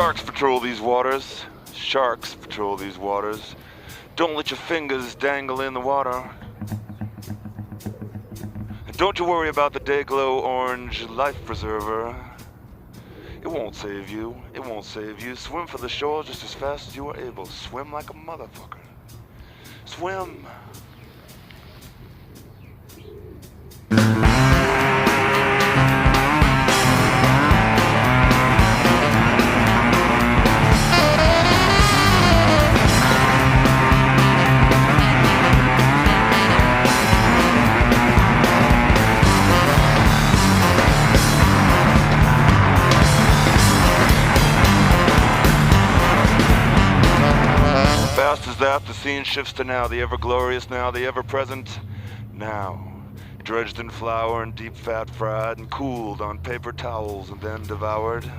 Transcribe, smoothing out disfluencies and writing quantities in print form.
Sharks patrol these waters. Sharks patrol these waters. Don't let your fingers dangle in the water. And don't you worry about the Dayglow Orange Life Preserver. It won't save you. It won't save you. Swim for the shore just as fast as you are able. Swim like a motherfucker. Swim. Fast as that, the scene shifts to now, the ever-glorious now, the ever-present now. Dredged in flour and deep fat fried and cooled on paper towels and then devoured.